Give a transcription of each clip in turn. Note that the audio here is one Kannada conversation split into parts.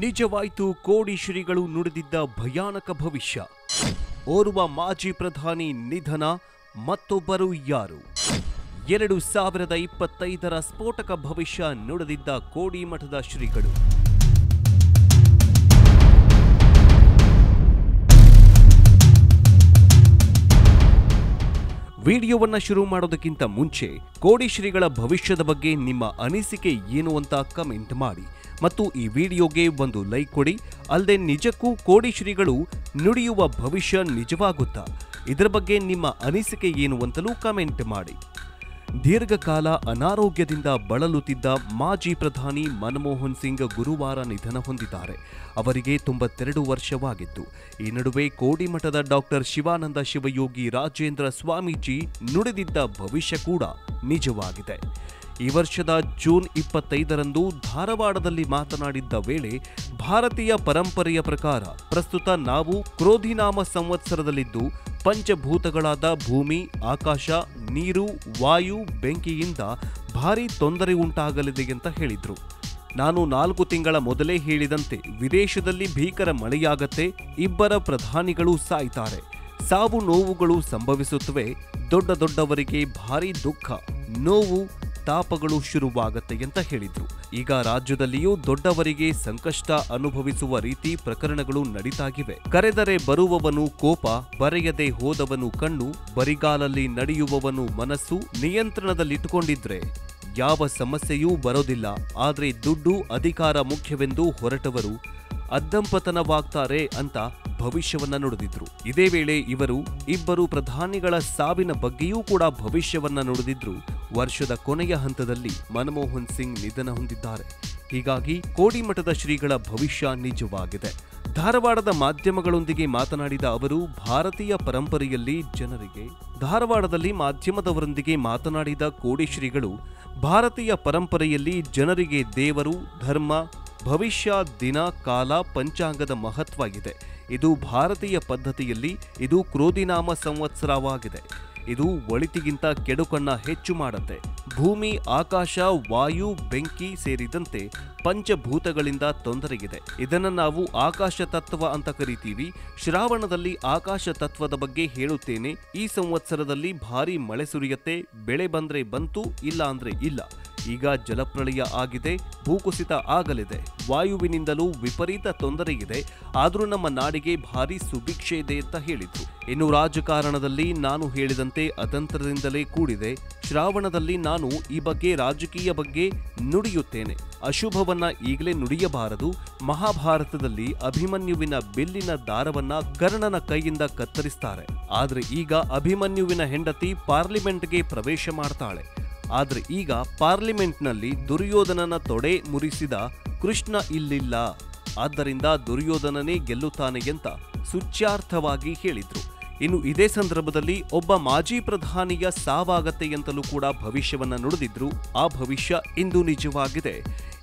ನಿಜವಾಯಿತು ಕೋಡಿ ಶ್ರೀಗಳು ನುಡಿದಿದ್ದ ಭಯಾನಕ ಭವಿಷ್ಯ. ಓರ್ವ ಮಾಜಿ ಪ್ರಧಾನಿ ನಿಧನ, ಮತ್ತೊಬ್ಬರು ಯಾರು? 2025ರ ಸ್ಫೋಟಕ ಭವಿಷ್ಯ ನುಡಿದಿದ್ದ ಕೋಡಿ ಮಠದ ಶ್ರೀಗಳು. ವಿಡಿಯೋವನ್ನ ಶುರು ಮಾಡೋದಕ್ಕಿಂತ ಮುಂಚೆ ಕೋಡಿ ಶ್ರೀಗಳ ಭವಿಷ್ಯದ ಬಗ್ಗೆ ನಿಮ್ಮ ಅನಿಸಿಕೆ ಏನು ಅಂತ ಕಮೆಂಟ್ ಮಾಡಿ ಮತ್ತು ಈ ವಿಡಿಯೋಗೆ ಒಂದು ಲೈಕ್ ಕೊಡಿ. ಅಲ್ಲದೆ ನಿಜಕ್ಕೂ ಕೋಡಿ ಶ್ರೀಗಳು ನುಡಿಯುವ ಭವಿಷ್ಯ ನಿಜವಾಗುತ್ತಾ? ಇದರ ಬಗ್ಗೆ ನಿಮ್ಮ ಅನಿಸಿಕೆ ಏನು ಅಂತಲೂ ಕಮೆಂಟ್ ಮಾಡಿ. ದೀರ್ಘಕಾಲ ಅನಾರೋಗ್ಯದಿಂದ ಬಳಲುತ್ತಿದ್ದ ಮಾಜಿ ಪ್ರಧಾನಿ ಮನಮೋಹನ್ ಸಿಂಗ್ ಗುರುವಾರ ನಿಧನ ಹೊಂದಿದ್ದಾರೆ. ಅವರಿಗೆ 92 ವರ್ಷವಾಗಿತ್ತು. ಈ ನಡುವೆ ಕೋಡಿ ಮಠದ ಡಾಕ್ಟರ್ ಶಿವಾನಂದ ಶಿವಯೋಗಿ ರಾಜೇಂದ್ರ ಸ್ವಾಮೀಜಿ ನುಡಿದಿದ್ದ ಭವಿಷ್ಯ ಕೂಡ ನಿಜವಾಗಿದೆ. ಈ ವರ್ಷದ ಜೂನ್ 25ರಂದು ಧಾರವಾಡದಲ್ಲಿ ಮಾತನಾಡಿದ್ದ ವೇಳೆ ಭಾರತೀಯ ಪರಂಪರೆಯ ಪ್ರಕಾರ ಪ್ರಸ್ತುತ ನಾವು ಕ್ರೋಧಿನಾಮ ಸಂವತ್ಸರದಲ್ಲಿದ್ದು ಪಂಚಭೂತಗಳಾದ ಭೂಮಿ, ಆಕಾಶ, ನೀರು, ವಾಯು, ಬೆಂಕಿಯಿಂದ ಭಾರೀ ತೊಂದರೆ ಉಂಟಾಗಲಿದೆ ಅಂತ ಹೇಳಿದ್ರು. ನಾನು 4 ತಿಂಗಳ ಮೊದಲೇ ಹೇಳಿದಂತೆ ವಿದೇಶದಲ್ಲಿ ಭೀಕರ ಮಳೆಯಾಗತ್ತೆ, ಇಬ್ಬರ ಪ್ರಧಾನಿಗಳು ಸಾಯ್ತಾರೆ, ಸಾವು ನೋವುಗಳು ಸಂಭವಿಸುತ್ತವೆ, ದೊಡ್ಡವರಿಗೆ ಭಾರೀ ದುಃಖ, ನೋವು, ತಾಪಗಳು ಶುರುವಾಗತ್ತೆ ಅಂತ ಹೇಳಿದ್ರು. ಈಗ ರಾಜ್ಯದಲ್ಲಿಯೂ ದೊಡ್ಡವರಿಗೆ ಸಂಕಷ್ಟ ಅನುಭವಿಸುವ ರೀತಿ ಪ್ರಕರಣಗಳು ನಡೀತಾಗಿವೆ. ಕರೆದರೆ ಬರುವವನು ಕೋಪ, ಬರೆಯದೆ ಹೋದವನು ಕಣ್ಣು, ಬರಿಗಾಲಲ್ಲಿ ನಡೆಯುವವನು ಮನಸ್ಸು ನಿಯಂತ್ರಣದಲ್ಲಿಟ್ಟುಕೊಂಡಿದ್ರೆ ಯಾವ ಸಮಸ್ಯೆಯೂ ಬರೋದಿಲ್ಲ. ಆದ್ರೆ ದುಡ್ಡು, ಅಧಿಕಾರ ಮುಖ್ಯವೆಂದು ಹೊರಟವರು ಅದ್ದಂಪತನವಾಗ್ತಾರೆ ಅಂತ ಭವಿಷ್ಯವನ್ನ ನುಡಿದಿದ್ರು. ಇದೇ ವೇಳೆ ಇವರು ಇಬ್ಬರು ಪ್ರಧಾನಿಗಳ ಸಾವಿನ ಬಗ್ಗೆಯೂ ಕೂಡ ಭವಿಷ್ಯವನ್ನ ನುಡಿದಿದ್ರು. ವರ್ಷದ ಕೊನೆಯ ಹಂತದಲ್ಲಿ ಮನಮೋಹನ್ ಸಿಂಗ್ ನಿಧನ ಹೊಂದಿದ್ದಾರೆ. ಹೀಗಾಗಿ ಕೋಡಿ ಮಠದ ಶ್ರೀಗಳ ಭವಿಷ್ಯ ನಿಜವಾಗಿದೆ. ಧಾರವಾಡದ ಮಾಧ್ಯಮಗಳೊಂದಿಗೆ ಮಾತನಾಡಿದ ಅವರು ಭಾರತೀಯ ಪರಂಪರೆಯಲ್ಲಿ ಧಾರವಾಡದಲ್ಲಿ ಮಾಧ್ಯಮದವರೊಂದಿಗೆ ಮಾತನಾಡಿದ ಕೋಡಿ ಶ್ರೀಗಳು ಭಾರತೀಯ ಪರಂಪರೆಯಲ್ಲಿ ಜನರಿಗೆ ದೇವರು, ಧರ್ಮ, ಭವಿಷ್ಯ, ದಿನ, ಕಾಲ, ಪಂಚಾಂಗದ ಮಹತ್ವ ಇದೆ. ಇದು ಭಾರತೀಯ ಪದ್ಧತಿಯಲ್ಲಿ ಇದು ಕ್ರೋಧಿನಾಮ ಸಂವತ್ಸರವಾಗಿದೆ. ಇದು ಒಳಿತಿಗಿಂತ ಕೆಡುಕನ್ನ ಹೆಚ್ಚು ಮಾಡುತ್ತೆ. ಭೂಮಿ, ಆಕಾಶ, ವಾಯು, ಬೆಂಕಿ ಸೇರಿದಂತೆ ಪಂಚಭೂತಗಳಿಂದ ತೊಂದರೆಗಿದೆ. ಇದನ್ನು ನಾವು ಆಕಾಶ ತತ್ವ ಅಂತ ಕರಿತೀವಿ. ಶ್ರಾವಣದಲ್ಲಿ ಆಕಾಶ ತತ್ವದ ಬಗ್ಗೆ ಹೇಳುತ್ತೇನೆ. ಈ ಸಂವತ್ಸರದಲ್ಲಿ ಭಾರೀ ಮಳೆ ಸುರಿಯತ್ತೆ. ಬೆಳೆ ಬಂದ್ರೆ ಬಂತು, ಇಲ್ಲ ಅಂದ್ರೆ ಇಲ್ಲ. ಈಗ ಜಲಪ್ರಳಯ ಆಗಿದೆ, ಭೂಕುಸಿತ ಆಗಲಿದೆ, ವಾಯುವಿನಿಂದಲೂ ವಿಪರೀತ ತೊಂದರೆ ಇದೆ. ಆದ್ರೂ ನಮ್ಮ ನಾಡಿಗೆ ಭಾರೀ ಸುಭಿಕ್ಷೆ ಇದೆ ಅಂತ ಹೇಳಿದ್ರು. ಇನ್ನು ರಾಜಕಾರಣದಲ್ಲಿ ನಾನು ಹೇಳಿದಂತೆ ಅತಂತ್ರದಿಂದಲೇ ಕೂಡಿದೆ. ಶ್ರಾವಣದಲ್ಲಿ ನಾನು ಈ ಬಗ್ಗೆ ರಾಜಕೀಯ ಬಗ್ಗೆ ನುಡಿಯುತ್ತೇನೆ. ಅಶುಭವನ್ನ ಈಗಲೇ ನುಡಿಯಬಾರದು. ಮಹಾಭಾರತದಲ್ಲಿ ಅಭಿಮನ್ಯುವಿನ ಬಿಲ್ಲಿನ ದಾರವನ್ನ ಕರ್ಣನ ಕೈಯಿಂದ ಕತ್ತರಿಸ್ತಾರೆ. ಆದ್ರೆ ಈಗ ಅಭಿಮನ್ಯುವಿನ ಹೆಂಡತಿ ಪಾರ್ಲಿಮೆಂಟ್ಗೆ ಪ್ರವೇಶ ಮಾಡ್ತಾಳೆ. ಆದ್ರೆ ಈಗ ಪಾರ್ಲಿಮೆಂಟ್ನಲ್ಲಿ ದುರ್ಯೋಧನನ ತೊಡೆ ಮುರಿಸಿದ ಕೃಷ್ಣ ಇಲ್ಲಿಲ್ಲ. ಆದ್ದರಿಂದ ದುರ್ಯೋಧನನೇ ಗೆಲ್ಲುತ್ತಾನೆ ಅಂತ ಸೂಚ್ಯಾರ್ಥವಾಗಿ ಹೇಳಿದ್ರು. ಇನ್ನು ಇದೇ ಸಂದರ್ಭದಲ್ಲಿ ಒಬ್ಬ ಮಾಜಿ ಪ್ರಧಾನಿಯ ಸಾವಾಗತ್ತೆ ಅಂತಲೂ ಕೂಡ ಭವಿಷ್ಯವನ್ನ ನುಡಿದಿದ್ರು. ಆ ಭವಿಷ್ಯ ಇಂದು ನಿಜವಾಗಿದೆ.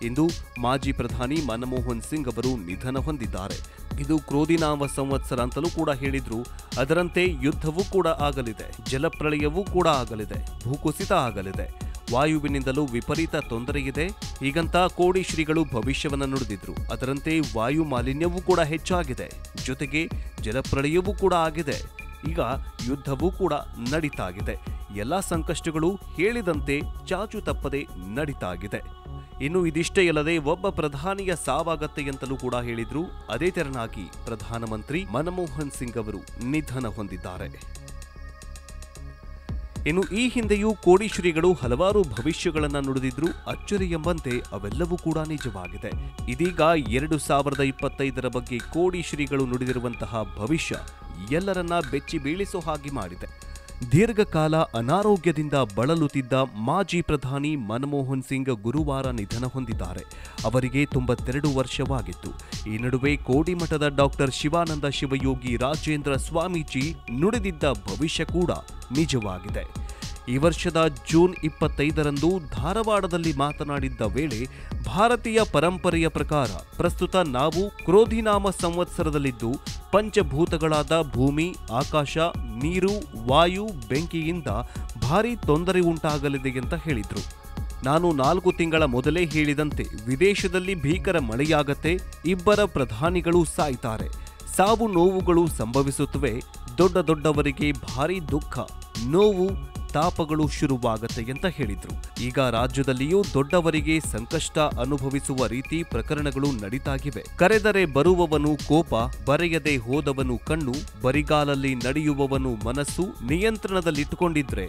ಇಂದು ಮಾಜಿ ಪ್ರಧಾನಿ ಮನಮೋಹನ್ ಸಿಂಗ್ ಅವರು ನಿಧನ ಹೊಂದಿದ್ದಾರೆ. ಇದು ಕ್ರೋಧಿನಾಮ ಸಂವತ್ಸರ ಅಂತಲೂ ಕೂಡ ಹೇಳಿದ್ರು. ಅದರಂತೆ ಯುದ್ಧವೂ ಕೂಡ ಆಗಲಿದೆ, ಜಲಪ್ರಳಯವೂ ಕೂಡ ಆಗಲಿದೆ, ಭೂಕುಸಿತ ಆಗಲಿದೆ, ವಾಯುವಿನಿಂದಲೂ ವಿಪರೀತ ತೊಂದರೆ ಇದೆ. ಹೀಗಂತ ಕೋಡಿ ಶ್ರೀಗಳು ಭವಿಷ್ಯವನ್ನ ನುಡಿದಿದ್ರು. ಅದರಂತೆ ವಾಯು ಮಾಲಿನ್ಯವೂ ಕೂಡ ಹೆಚ್ಚಾಗಿದೆ, ಜೊತೆಗೆ ಜಲಪ್ರಳಯವೂ ಕೂಡ ಆಗಿದೆ. ಈಗ ಯುದ್ಧವೂ ಕೂಡ ನಡೀತಾಗಿದೆ. ಎಲ್ಲಾ ಸಂಕಷ್ಟಗಳು ಹೇಳಿದಂತೆ ಚಾಚು ತಪ್ಪದೆ ನಡೀತಾಗಿದೆ. ಇನ್ನು ಇದಿಷ್ಟೇ ಅಲ್ಲದೆ ಒಬ್ಬ ಪ್ರಧಾನಿಯ ಸಾವಾಗತ್ತೆ ಅಂತಲೂ ಕೂಡ ಹೇಳಿದ್ರು. ಅದೇ ತೆರನಾಗಿ ಪ್ರಧಾನಮಂತ್ರಿ ಮನಮೋಹನ್ ಸಿಂಗ್ ಅವರು ನಿಧನ ಹೊಂದಿದ್ದಾರೆ. ಇನ್ನು ಈ ಹಿಂದೆಯೂ ಕೋಡಿ ಶ್ರೀಗಳು ಹಲವಾರು ಭವಿಷ್ಯಗಳನ್ನ ನುಡಿದಿದ್ರು. ಅಚ್ಚರಿ ಎಂಬಂತೆ ಅವೆಲ್ಲವೂ ಕೂಡ ನಿಜವಾಗಿದೆ. ಇದೀಗ 2025ರ ಬಗ್ಗೆ ಕೋಡಿ ಶ್ರೀಗಳು ನುಡಿದಿರುವಂತಹ ಭವಿಷ್ಯ ಎಲ್ಲರನ್ನ ಬೆಚ್ಚಿ ಬೀಳಿಸೋ ಹಾಗೆ ಮಾಡಿದೆ. ದೀರ್ಘಕಾಲ ಅನಾರೋಗ್ಯದಿಂದ ಬಳಲುತ್ತಿದ್ದ ಮಾಜಿ ಪ್ರಧಾನಿ ಮನಮೋಹನ್ ಸಿಂಗ್ ಗುರುವಾರ ನಿಧನ ಹೊಂದಿದ್ದಾರೆ. ಅವರಿಗೆ 92 ವರ್ಷವಾಗಿತ್ತು. ಈ ನಡುವೆ ಕೋಡಿ ಮಠದ ಡಾಕ್ಟರ್ ಶಿವಾನಂದ ಶಿವಯೋಗಿ ರಾಜೇಂದ್ರ ಸ್ವಾಮೀಜಿ ನುಡಿದಿದ್ದ ಭವಿಷ್ಯ ಕೂಡ ನಿಜವಾಗಿದೆ. ಈ ವರ್ಷದ ಜೂನ್ 25ರಂದು ಧಾರವಾಡದಲ್ಲಿ ಮಾತನಾಡಿದ್ದ ವೇಳೆ ಭಾರತೀಯ ಪರಂಪರೆಯ ಪ್ರಕಾರ ಪ್ರಸ್ತುತ ನಾವು ಕ್ರೋಧಿನಾಮ ಸಂವತ್ಸರದಲ್ಲಿದ್ದು ಪಂಚಭೂತಗಳಾದ ಭೂಮಿ, ಆಕಾಶ, ನೀರು, ವಾಯು, ಬೆಂಕಿಯಿಂದ ಭಾರೀ ತೊಂದರೆ ಉಂಟಾಗಲಿದೆ ಅಂತ ಹೇಳಿದ್ರು. ನಾನು 4 ತಿಂಗಳ ಮೊದಲೇ ಹೇಳಿದಂತೆ ವಿದೇಶದಲ್ಲಿ ಭೀಕರ ಮಳೆಯಾಗತ್ತೆ, ಇಬ್ಬರ ಪ್ರಧಾನಿಗಳು ಸಾಯ್ತಾರೆ, ಸಾವು ನೋವುಗಳು ಸಂಭವಿಸುತ್ತವೆ, ದೊಡ್ಡವರಿಗೆ ಭಾರಿ ದುಃಖ, ನೋವು ತಾಪಗಳು ಶುರುವಾಗತ್ತೆ ಅಂತ ಹೇಳಿದ್ರು. ಈಗ ರಾಜ್ಯದಲ್ಲಿಯೂ ದೊಡ್ಡವರಿಗೆ ಸಂಕಷ್ಟ ಅನುಭವಿಸುವ ರೀತಿ ಪ್ರಕರಣಗಳು ನಡೀತಾಗಿವೆ. ಕರೆದರೆ ಬರುವವನು ಕೋಪ, ಬರೆಯದೆ ಹೋದವನು ಕಣ್ಣು, ಬರಿಗಾಲಲ್ಲಿ ನಡೆಯುವವನು ಮನಸ್ಸು ನಿಯಂತ್ರಣದಲ್ಲಿಟ್ಟುಕೊಂಡಿದ್ರೆ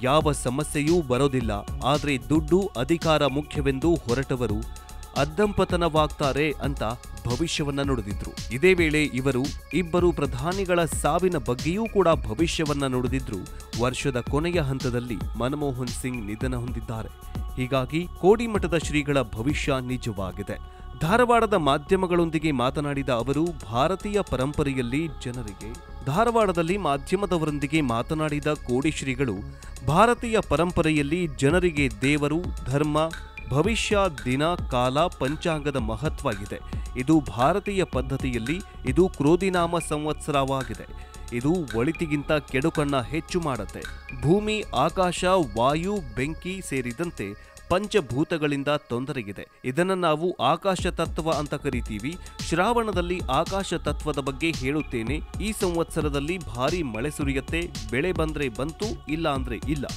ಯಾವ ಸಮಸ್ಯೆಯೂ ಬರೋದಿಲ್ಲ. ಆದ್ರೆ ದುಡ್ಡು ಅಧಿಕಾರ ಮುಖ್ಯವೆಂದು ಹೊರಟವರು ಅಧಃಪತನವಾಗ್ತಾರೆ ಅಂತ ಭವಿಷ್ಯವನ್ನ ನುಡಿದಿದ್ರು. ಇದೇ ವೇಳೆ ಇಬ್ಬರು ಪ್ರಧಾನಿಗಳ ಸಾವಿನ ಬಗ್ಗೆಯೂ ಕೂಡ ಭವಿಷ್ಯವನ್ನ ನುಡಿದಿದ್ರು. ವರ್ಷದ ಕೊನೆಯ ಹಂತದಲ್ಲಿ ಮನಮೋಹನ್ ಸಿಂಗ್ ನಿಧನ ಹೊಂದಿದ್ದಾರೆ. ಹೀಗಾಗಿ ಕೋಡಿಮಠದ ಶ್ರೀಗಳ ಭವಿಷ್ಯ ನಿಜವಾಗಿದೆ. ಧಾರವಾಡದ ಮಾಧ್ಯಮಗಳೊಂದಿಗೆ ಮಾತನಾಡಿದ ಅವರು, ಭಾರತೀಯ ಪರಂಪರೆಯಲ್ಲಿ ಧಾರವಾಡದಲ್ಲಿ ಮಾಧ್ಯಮದವರೊಂದಿಗೆ ಮಾತನಾಡಿದ ಕೋಡಿ ಶ್ರೀಗಳು, ಭಾರತೀಯ ಪರಂಪರೆಯಲ್ಲಿ ಜನರಿಗೆ ದೇವರು, ಧರ್ಮ, ಭವಿಷ್ಯ, ದಿನ, ಕಾಲ, ಪಂಚಾಂಗದ ಮಹತ್ವ ಇದೆ. ಇದು ಭಾರತೀಯ ಪದ್ಧತಿಯಲ್ಲಿ ಇದು ಕ್ರೋಧಿನಾಮ ಸಂವತ್ಸರವಾಗಿದೆ. ಇದು ಒಳಿತಿಗಿಂತ ಕೆಡುಕನ್ನ ಹೆಚ್ಚು ಮಾಡುತ್ತೆ. ಭೂಮಿ, ಆಕಾಶ, ವಾಯು, ಬೆಂಕಿ ಸೇರಿದಂತೆ ಪಂಚಭೂತಗಳಿಂದ ತೊಂದರೆಗಿದೆ. ಇದನ್ನು ನಾವು ಆಕಾಶ ತತ್ವ ಅಂತ ಕರಿತೀವಿ. ಶ್ರಾವಣದಲ್ಲಿ ಆಕಾಶ ತತ್ವದ ಬಗ್ಗೆ ಹೇಳುತ್ತೇನೆ. ಈ ಸಂವತ್ಸರದಲ್ಲಿ ಭಾರಿ ಮಳೆ ಸುರಿಯುತ್ತೆ. ಬೆಳೆ ಬಂದ್ರೆ ಬಂತು, ಇಲ್ಲ ಅಂದ್ರೆ ಇಲ್ಲ.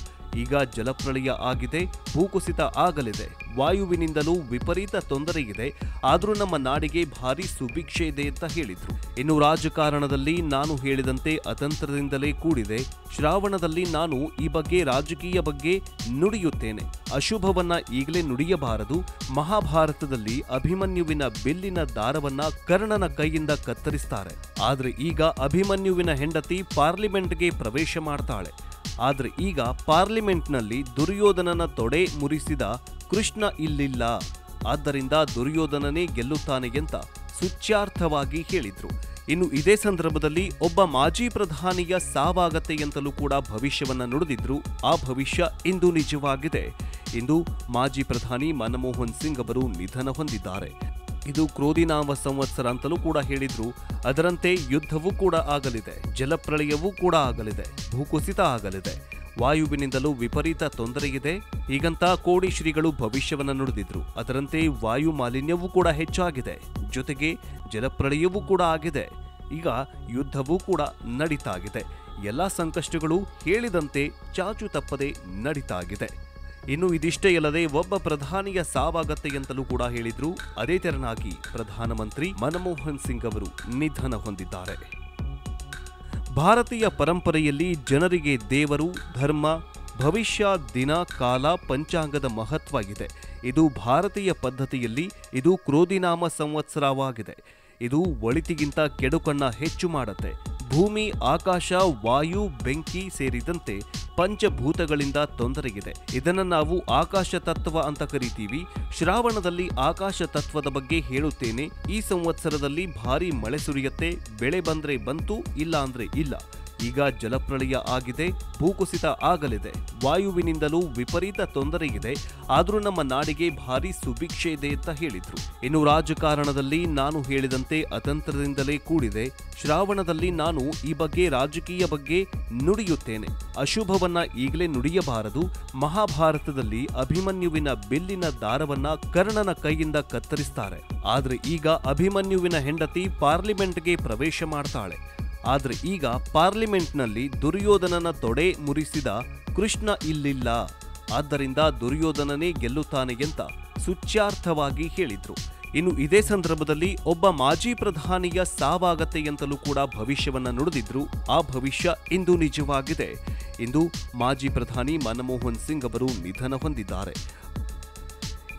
ಈಗ ಜಲಪ್ರಳಯ ಆಗಿದೆ, ಭೂಕುಸಿತ ಆಗಲಿದೆ, ವಾಯುವಿನಿಂದಲೂ ವಿಪರೀತ ತೊಂದರೆ ಇದೆ. ಆದ್ರೂ ನಮ್ಮ ನಾಡಿಗೆ ಭಾರಿ ಸುಭಿಕ್ಷೆ ಇದೆ ಅಂತ ಹೇಳಿದ್ರು. ಇನ್ನು ರಾಜಕಾರಣದಲ್ಲಿ ನಾನು ಹೇಳಿದಂತೆ ಅತಂತ್ರದಿಂದಲೇ ಕೂಡಿದೆ. ಶ್ರಾವಣದಲ್ಲಿ ನಾನು ಈ ಬಗ್ಗೆ ರಾಜಕೀಯ ಬಗ್ಗೆ ನುಡಿಯುತ್ತೇನೆ. ಅಶುಭವನ್ನ ಈಗಲೇ ನುಡಿಯಬಾರದು. ಮಹಾಭಾರತದಲ್ಲಿ ಅಭಿಮನ್ಯುವಿನ ಬಿಲ್ಲಿನ ದಾರವನ್ನ ಕರ್ಣನ ಕೈಯಿಂದ ಕತ್ತರಿಸ್ತಾರೆ. ಆದ್ರೆ ಈಗ ಅಭಿಮನ್ಯುವಿನ ಹೆಂಡತಿ ಪಾರ್ಲಿಮೆಂಟ್ಗೆ ಪ್ರವೇಶ ಮಾಡ್ತಾಳೆ. ಆದ್ರೆ ಈಗ ಪಾರ್ಲಿಮೆಂಟ್ನಲ್ಲಿ ದುರ್ಯೋಧನನ ತೊಡೆ ಮುರಿಸಿದ ಕೃಷ್ಣ ಇಲ್ಲಿಲ್ಲ. ಆದ್ದರಿಂದ ದುರ್ಯೋಧನನೇ ಗೆಲ್ಲುತ್ತಾನೆ ಅಂತ ಸೂಚ್ಯಾರ್ಥವಾಗಿ ಹೇಳಿದ್ರು. ಇನ್ನು ಇದೇ ಸಂದರ್ಭದಲ್ಲಿ ಒಬ್ಬ ಮಾಜಿ ಪ್ರಧಾನಿಯ ಸಾವಾಗತ್ತೆ ಅಂತಲೂ ಕೂಡ ಭವಿಷ್ಯವನ್ನ ನುಡಿದಿದ್ರು. ಆ ಭವಿಷ್ಯ ಇಂದು ನಿಜವಾಗಿದೆ. ಇಂದು ಮಾಜಿ ಪ್ರಧಾನಿ ಮನಮೋಹನ್ ಸಿಂಗ್ ಅವರು ನಿಧನ ಹೊಂದಿದ್ದಾರೆ. ಇದು ಕ್ರೋಧಿನಾಮ ಸಂವತ್ಸರ ಅಂತಲೂ ಕೂಡ ಹೇಳಿದ್ರು. ಅದರಂತೆ ಯುದ್ಧವೂ ಕೂಡ ಆಗಲಿದೆ, ಜಲಪ್ರಳಯವೂ ಕೂಡ ಆಗಲಿದೆ, ಭೂಕುಸಿತ ಆಗಲಿದೆ, ವಾಯುವಿನಿಂದಲೂ ವಿಪರೀತ ತೊಂದರೆಯಿದೆ. ಹೀಗಂತ ಕೋಡಿ ಶ್ರೀಗಳು ಭವಿಷ್ಯವನ್ನ ನುಡಿದಿದ್ರು. ಅದರಂತೆ ವಾಯು ಮಾಲಿನ್ಯವೂ ಕೂಡ ಹೆಚ್ಚಾಗಿದೆ, ಜೊತೆಗೆ ಜಲಪ್ರಳಯವೂ ಕೂಡ ಆಗಿದೆ. ಈಗ ಯುದ್ಧವೂ ಕೂಡ ನಡೀತಾಗಿದೆ. ಎಲ್ಲಾ ಸಂಕಷ್ಟಗಳು ಹೇಳಿದಂತೆ ಚಾಚು ತಪ್ಪದೆ ನಡೀತಾಗಿದೆ. ಇನ್ನು ಇದಿಷ್ಟೇ ಅಲ್ಲದೆ ಒಬ್ಬ ಪ್ರಧಾನಿಯ ಸಾವಾಗತ್ತೆ ಅಂತಲೂ ಕೂಡ ಹೇಳಿದ್ರು. ಅದೇ ತೆರನಾಗಿ ಪ್ರಧಾನಮಂತ್ರಿ ಮನಮೋಹನ್ ಸಿಂಗ್ ಅವರು ನಿಧನ ಹೊಂದಿದ್ದಾರೆ. ಭಾರತೀಯ ಪರಂಪರೆಯಲ್ಲಿ ಜನರಿಗೆ ದೇವರು, ಧರ್ಮ, ಭವಿಷ್ಯ, ದಿನ, ಕಾಲ, ಪಂಚಾಂಗದ ಮಹತ್ವ ಇದೆ. ಇದು ಭಾರತೀಯ ಪದ್ಧತಿಯಲ್ಲಿ ಇದು ಕ್ರೋಧಿನಾಮ ಸಂವತ್ಸರವಾಗಿದೆ. ಇದು ಒಳಿತಿಗಿಂತ ಕೆಡುಕನ್ನ ಹೆಚ್ಚು ಮಾಡುತ್ತೆ. ಭೂಮಿ, ಆಕಾಶ, ವಾಯು, ಬೆಂಕಿ ಸೇರಿದಂತೆ ಪಂಚಭೂತಗಳಿಂದ ತೊಂದರೆಗಿದೆ. ಇದನ್ನು ನಾವು ಆಕಾಶ ತತ್ವ ಅಂತ ಕರಿತೀವಿ. ಶ್ರಾವಣದಲ್ಲಿ ಆಕಾಶ ತತ್ವದ ಬಗ್ಗೆ ಹೇಳುತ್ತೇನೆ. ಈ ಸಂವತ್ಸರದಲ್ಲಿ ಭಾರಿ ಮಳೆ ಸುರಿಯುತ್ತೆ. ಬೆಳೆ ಬಂದ್ರೆ ಬಂತು, ಇಲ್ಲ ಅಂದ್ರೆ ಇಲ್ಲ. ಈಗ ಜಲಪ್ರಳಯ ಆಗಿದೆ, ಭೂಕುಸಿತ ಆಗಲಿದೆ, ವಾಯುವಿನಿಂದಲೂ ವಿಪರೀತ ತೊಂದರೆ ಇದೆ. ಆದ್ರೂ ನಮ್ಮ ನಾಡಿಗೆ ಭಾರಿ ಸುಭಿಕ್ಷೆ ಇದೆ ಅಂತ ಹೇಳಿದ್ರು. ಇನ್ನು ರಾಜಕಾರಣದಲ್ಲಿ ನಾನು ಹೇಳಿದಂತೆ ಅತಂತ್ರದಿಂದಲೇ ಕೂಡಿದೆ. ಶ್ರಾವಣದಲ್ಲಿ ನಾನು ಈ ಬಗ್ಗೆ ರಾಜಕೀಯ ಬಗ್ಗೆ ನುಡಿಯುತ್ತೇನೆ. ಅಶುಭವನ್ನ ಈಗಲೇ ನುಡಿಯಬಾರದು. ಮಹಾಭಾರತದಲ್ಲಿ ಅಭಿಮನ್ಯುವಿನ ಬಿಲ್ಲಿನ ದಾರವನ್ನ ಕರ್ಣನ ಕೈಯಿಂದ ಕತ್ತರಿಸ್ತಾರೆ. ಆದ್ರೆ ಈಗ ಅಭಿಮನ್ಯುವಿನ ಹೆಂಡತಿ ಪಾರ್ಲಿಮೆಂಟ್ಗೆ ಪ್ರವೇಶ ಮಾಡ್ತಾಳೆ. ಆದ್ರೆ ಈಗ ಪಾರ್ಲಿಮೆಂಟ್ನಲ್ಲಿ ದುರ್ಯೋಧನನ ತೊಡೆ ಮುರಿಸಿದ ಕೃಷ್ಣ ಇಲ್ಲಿಲ್ಲ. ಆದ್ದರಿಂದ ದುರ್ಯೋಧನನೇ ಗೆಲ್ಲುತ್ತಾನೆ ಅಂತ ಸೂಚ್ಯಾರ್ಥವಾಗಿ ಹೇಳಿದ್ರು. ಇನ್ನು ಇದೇ ಸಂದರ್ಭದಲ್ಲಿ ಒಬ್ಬ ಮಾಜಿ ಪ್ರಧಾನಿಯ ಸಾವಾಗತ್ತೆ ಅಂತಲೂ ಕೂಡ ಭವಿಷ್ಯವನ್ನ ನುಡಿದಿದ್ರು. ಆ ಭವಿಷ್ಯ ಇಂದು ನಿಜವಾಗಿದೆ. ಇಂದು ಮಾಜಿ ಪ್ರಧಾನಿ ಮನಮೋಹನ್ ಸಿಂಗ್ ಅವರು ನಿಧನ ಹೊಂದಿದ್ದಾರೆ.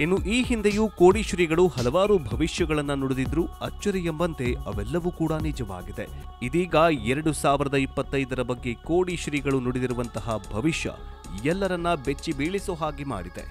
ಇನ್ನು ಈ ಹಿಂದೆಯೂ ಕೋಡಿ ಶ್ರೀಗಳು ಹಲವಾರು ಭವಿಷ್ಯಗಳನ್ನ ನುಡಿದಿದ್ರು. ಅಚ್ಚರಿ ಎಂಬಂತೆ ಅವೆಲ್ಲವೂ ಕೂಡ ನಿಜವಾಗಿದೆ. ಇದೀಗ 2025 ಬಗ್ಗೆ ಕೋಡಿ ಶ್ರೀಗಳು ನುಡಿದಿರುವಂತಹ ಭವಿಷ್ಯ ಎಲ್ಲರನ್ನ ಬೆಚ್ಚಿ ಬೀಳಿಸೋ ಹಾಗೆ ಮಾಡಿದೆ.